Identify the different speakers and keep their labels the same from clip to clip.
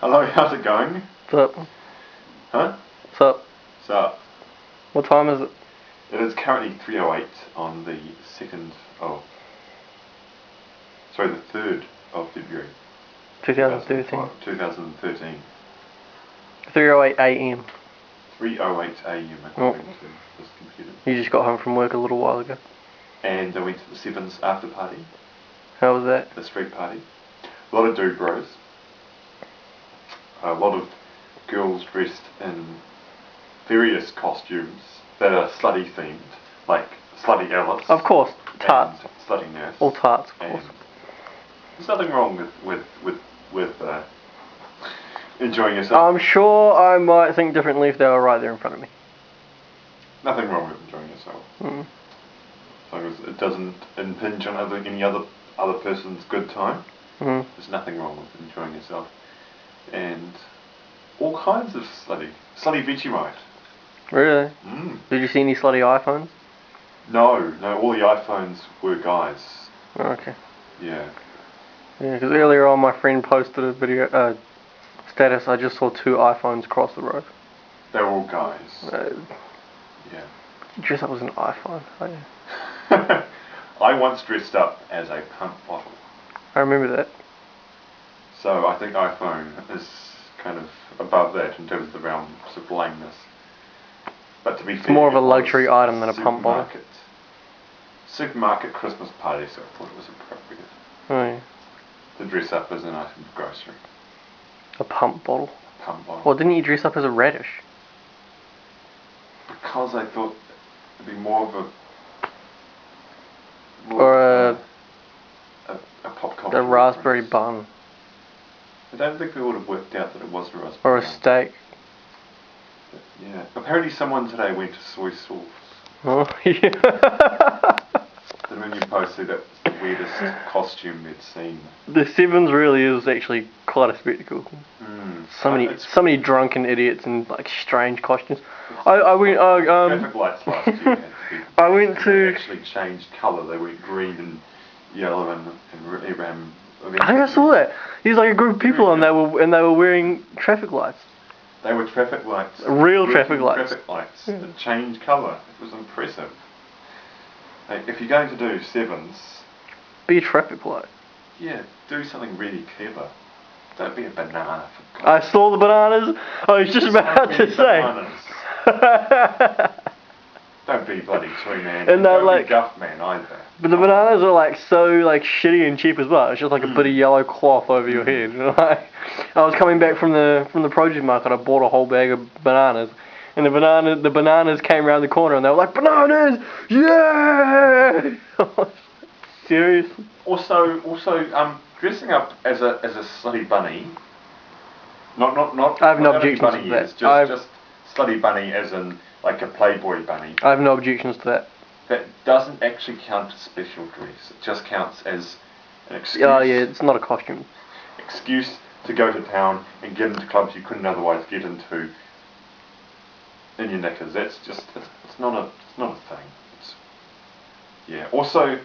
Speaker 1: Hello, how's it going?
Speaker 2: What's up?
Speaker 1: Huh?
Speaker 2: What's up?
Speaker 1: What's up?
Speaker 2: What time is it?
Speaker 1: It is currently 3:08 on the 3rd of February.
Speaker 2: 2013.
Speaker 1: 2013.
Speaker 2: 3:08 a.m.
Speaker 1: 3:08 a.m. according to this computer.
Speaker 2: You just got home from work a little while ago.
Speaker 1: And I went to the Sevens after party.
Speaker 2: How was that?
Speaker 1: The street party. A lot of dude bros. A lot of girls dressed in various costumes that are slutty themed, like Slutty Alice.
Speaker 2: Of course, tarts.
Speaker 1: And Slutty Nurse.
Speaker 2: All tarts, of course.
Speaker 1: There's nothing wrong with enjoying yourself.
Speaker 2: I'm sure I might think differently if they were right there in front of me.
Speaker 1: Nothing wrong with enjoying yourself.
Speaker 2: Mm.
Speaker 1: As long as it doesn't impinge on any other person's good time.
Speaker 2: Mm.
Speaker 1: There's nothing wrong with enjoying yourself. And all kinds of slutty Vegemite.
Speaker 2: Really?
Speaker 1: Mm.
Speaker 2: Did you see any slutty iPhones?
Speaker 1: No, all the iPhones were guys.
Speaker 2: Oh, okay.
Speaker 1: Yeah.
Speaker 2: Yeah, because earlier on my friend posted a video, status, I just saw 2 iPhones cross the road.
Speaker 1: They were all guys. Yeah.
Speaker 2: You dress up as an iPhone, oh yeah.
Speaker 1: I once dressed up as a pump bottle.
Speaker 2: I remember that.
Speaker 1: So I think iPhone is kind of above that in terms of the realms of lameness. But to be fair,
Speaker 2: It's more of a luxury item than a pump bottle.
Speaker 1: Supermarket Christmas party, so I thought it was appropriate.
Speaker 2: Oh yeah.
Speaker 1: To dress up as an item of grocery.
Speaker 2: A pump bottle?
Speaker 1: A pump bottle.
Speaker 2: Well, didn't you dress up as a radish?
Speaker 1: Because I thought it'd be more of a... a pop culture.
Speaker 2: A raspberry
Speaker 1: reference.
Speaker 2: bun.
Speaker 1: I don't think we would have worked out that it was a raspberry
Speaker 2: Or a
Speaker 1: bun.
Speaker 2: steak.
Speaker 1: But, yeah. Apparently someone today went to soy sauce.
Speaker 2: Oh, yeah.
Speaker 1: And when you posted it, it's the weirdest costume they'd seen.
Speaker 2: The Sevens really is actually quite a spectacle.
Speaker 1: Mm.
Speaker 2: So many drunken idiots in like strange costumes. I went.
Speaker 1: Traffic lights last year had to be.
Speaker 2: I went to.
Speaker 1: They actually changed colour. They went green and yellow and
Speaker 2: I think I saw that. There's like a group of people and they were wearing traffic lights.
Speaker 1: They were traffic lights.
Speaker 2: Real traffic lights.
Speaker 1: Traffic lights that changed colour. It was impressive. Hey, if you're going to do Sevens,
Speaker 2: be a traffic light.
Speaker 1: Yeah, do something really clever. Don't be a banana. For God.
Speaker 2: I saw the bananas. I was just about to say.
Speaker 1: Don't be bloody Toy Man.
Speaker 2: And
Speaker 1: don't
Speaker 2: like,
Speaker 1: be Guff Man either.
Speaker 2: But the bananas are like so like shitty and cheap as well. It's just like a bit of yellow cloth over your head. Like, I was coming back from the produce market. I bought a whole bag of bananas, and the bananas came around the corner, and they were like, "Bananas, yeah!" Seriously.
Speaker 1: Also, dressing up as a slutty bunny. Not.
Speaker 2: I have no objections to that.
Speaker 1: Just slutty bunny as in like a Playboy bunny.
Speaker 2: I have no objections to that.
Speaker 1: That doesn't actually count as special dress. It just counts as an excuse.
Speaker 2: Oh yeah, it's not a costume.
Speaker 1: Excuse to go to town and get into clubs you couldn't otherwise get into in your knickers. That's just it's not a thing. Yeah. Also,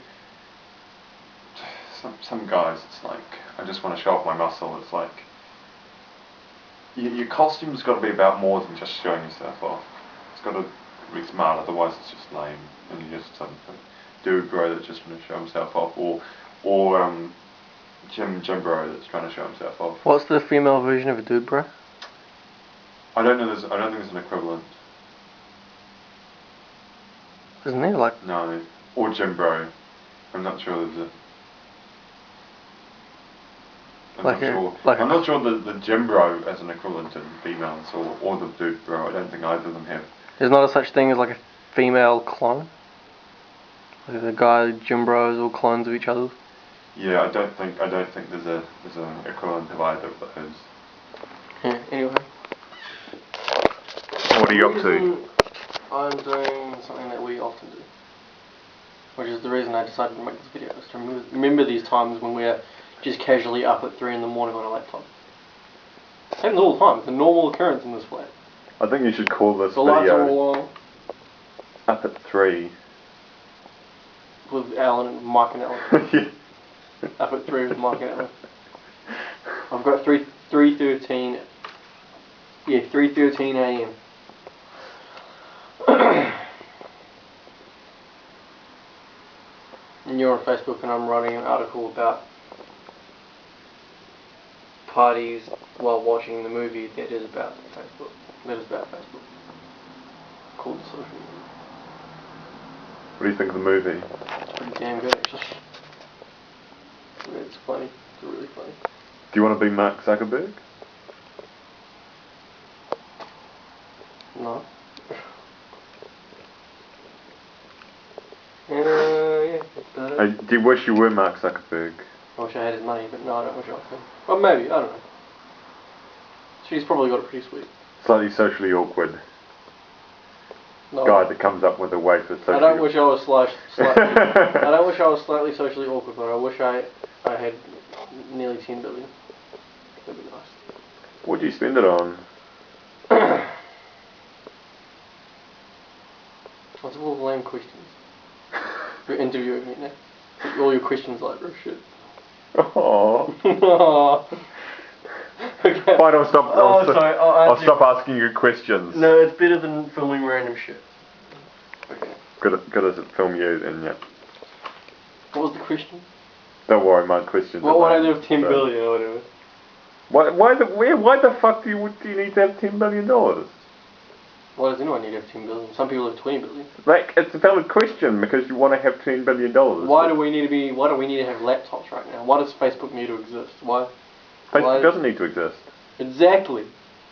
Speaker 1: some guys, it's like I just want to show off my muscle. It's like your costume's got to be about more than just showing yourself off. It's got to be smart, otherwise it's just lame. And you're just some dude bro that's just trying to show himself off, or gym bro that's trying to show himself off.
Speaker 2: What's the female version of a dude bro?
Speaker 1: I don't think there's an equivalent.
Speaker 2: Isn't there like?
Speaker 1: No, or gym bro. I'm not sure there's a. I'm not sure the gym bro as an equivalent in females or the dude bro. I don't think either of them have.
Speaker 2: There's not a such thing as like a female clone. Like the guy gym bros all clones of each other.
Speaker 1: Yeah, I don't think there's an equivalent of either of those.
Speaker 2: Yeah. Anyway.
Speaker 1: What are you up to?
Speaker 2: I'm doing something that we often do, which is the reason I decided to make this video. Is to remember these times when we're just casually up at 3 in the morning on a laptop. It happens all the time. It's a normal occurrence in this flat.
Speaker 1: I think you should call this
Speaker 2: the lights are
Speaker 1: video
Speaker 2: all on.
Speaker 1: Up at 3.
Speaker 2: With Allan, Mike and Allan.
Speaker 1: Yeah.
Speaker 2: Up at 3 with Mike and Allan. I've got 3:13. Yeah, 3:13 a.m. And you're on Facebook, and I'm writing an article about parties while watching the movie that is about Facebook. Called The Social Media.
Speaker 1: What do you think of the movie?
Speaker 2: It's pretty damn good, actually. It's funny. It's really funny.
Speaker 1: Do you want to be Mark Zuckerberg?
Speaker 2: No. Yeah, that's about it.
Speaker 1: Do you wish you were Mark Zuckerberg?
Speaker 2: I wish I had his money, but no, I don't wish I could. Well, maybe, I don't know. She's probably got it pretty sweet.
Speaker 1: Slightly socially awkward
Speaker 2: No,
Speaker 1: guy that comes up with a way for socially.
Speaker 2: I don't wish I was slightly. I don't wish I was slightly socially awkward, but I wish I had nearly 10 billion. That'd be nice.
Speaker 1: What do you spend it on?
Speaker 2: What's all the lame questions? You're interviewing me now. All your questions like real shit.
Speaker 1: Oh.
Speaker 2: Okay.
Speaker 1: Fine, I'll stop. I'll
Speaker 2: answer
Speaker 1: stop asking you questions.
Speaker 2: No, it's better than filming random shit. Okay.
Speaker 1: Good as it film you, then yeah.
Speaker 2: What was the question?
Speaker 1: Don't worry, my questions.
Speaker 2: What would I do with 10 billion or whatever?
Speaker 1: Why the fuck do you need to have $10 billion?
Speaker 2: Why does anyone need to have 10 billion? Some people have 20 billion.
Speaker 1: Like, it's a valid question because you want to have $10 billion.
Speaker 2: Why do we need to have laptops right now? Why does Facebook need to exist?
Speaker 1: Facebook doesn't need to exist.
Speaker 2: Exactly.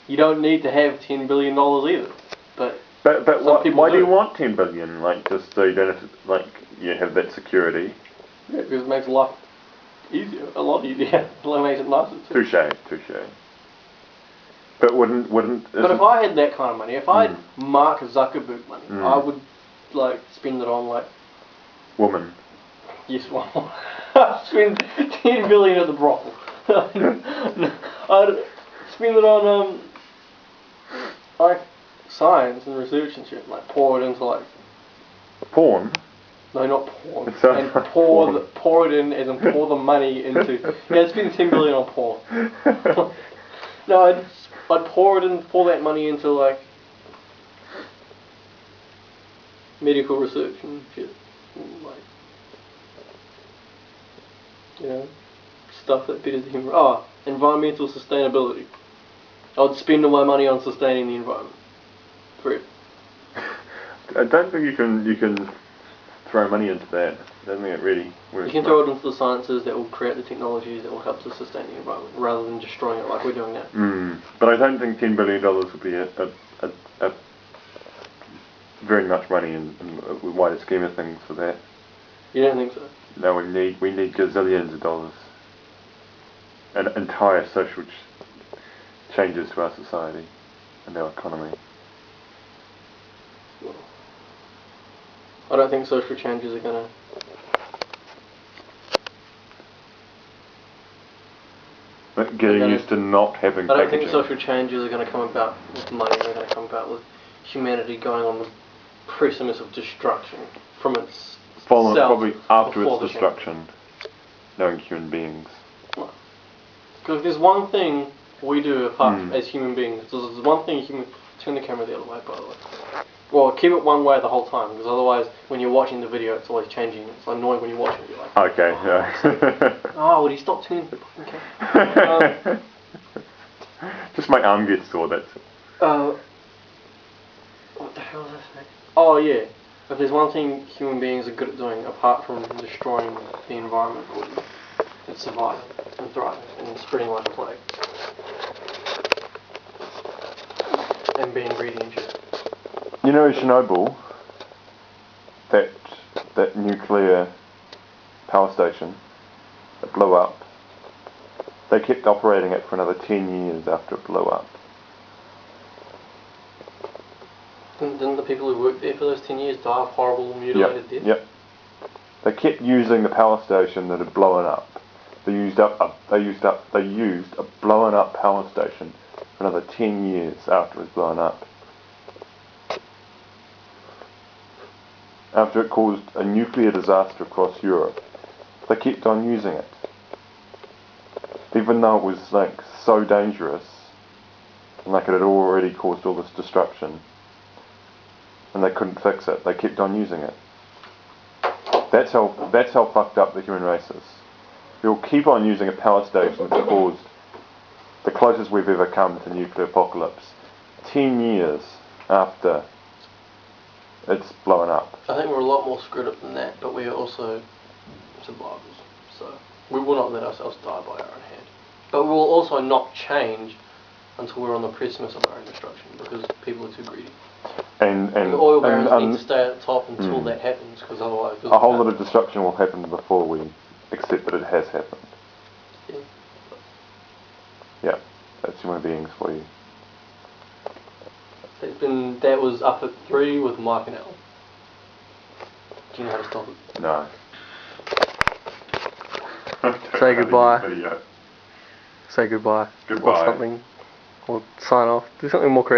Speaker 2: You don't need to have $10 billion either. But
Speaker 1: why do you want 10 billion? Like, just so you don't have to, like, you have that security.
Speaker 2: Yeah, because it makes life easier, a lot easier. It makes it nicer too.
Speaker 1: Touche. But wouldn't?
Speaker 2: But if I had that kind of money, if I had Mark Zuckerberg money, I would like spend it on like
Speaker 1: woman.
Speaker 2: Yes, one more. I'd spend 10 billion at the brothel. I'd spend it on like science and research and shit. Like pour it into like
Speaker 1: porn.
Speaker 2: No, not porn.
Speaker 1: And
Speaker 2: pour it in, as in pour the money into. Yeah, I'd spend 10 billion on porn. No, I'd pour that money into like medical research and shit, and, like, you know, stuff that betters the human. Environmental sustainability. I'd spend all my money on sustaining the environment. Forever.
Speaker 1: I don't think you can throw money into that. I don't think it really works.
Speaker 2: You can throw it into the sciences that will create the technologies that will help to sustain the environment, rather than destroying it like we're doing now.
Speaker 1: But I don't think $10 billion would be a very much money in the wider scheme of things for that.
Speaker 2: You don't think so?
Speaker 1: No, we need gazillions of dollars. And entire social changes to our society and our economy.
Speaker 2: Well, I don't think social changes are gonna.
Speaker 1: Getting used to not having packaging.
Speaker 2: I don't think social changes are going to come about with money. They're going to come about with humanity going on the precipice of destruction from its self.
Speaker 1: Probably after its destruction, knowing human beings.
Speaker 2: Because there's one thing we do apart from, as human beings. There's one thing turn the camera the other way, by the way. Well, keep it one way the whole time, because otherwise, when you're watching the video, it's always changing. It's annoying when you're watching it. You're like,
Speaker 1: okay, yeah.
Speaker 2: Oh, would he stop turning the fucking camera?
Speaker 1: Just my arm gets sore, that's it.
Speaker 2: What the hell was I saying? Oh, yeah. If there's one thing human beings are good at doing, apart from destroying the environment, it's surviving and thriving and spreading like a plague. And being greedy and shit.
Speaker 1: You know Chernobyl, that nuclear power station that blew up, they kept operating it for another 10 years after it blew up.
Speaker 2: Didn't the people who worked there for those 10 years die of horrible mutilated deaths?
Speaker 1: Yep. They kept using the power station that had blown up. They used a blown up power station for another 10 years after it was blown up. After it caused a nuclear disaster across Europe, they kept on using it. Even though it was like so dangerous, and like it had already caused all this destruction, and they couldn't fix it. They kept on using it. That's how fucked up the human race is. We'll keep on using a power station that's caused the closest we've ever come to nuclear apocalypse 10 years after it's blown up.
Speaker 2: I think we're a lot more screwed up than that, but we are also survivors. So we will not let ourselves die by our own hand. But we will also not change until we're on the precipice of our own destruction, because people are too greedy.
Speaker 1: And
Speaker 2: the oil barons need to stay at the top until that happens, because otherwise...
Speaker 1: a whole lot of destruction will happen before we accept that it has happened.
Speaker 2: Yeah.
Speaker 1: Yeah, that's human beings for you.
Speaker 2: That was Up at 3 with Mike and Allan. Do you know how to stop it?
Speaker 1: No.
Speaker 2: Say goodbye. Say goodbye.
Speaker 1: Goodbye.
Speaker 2: Or something. Or sign off. Do something more creative.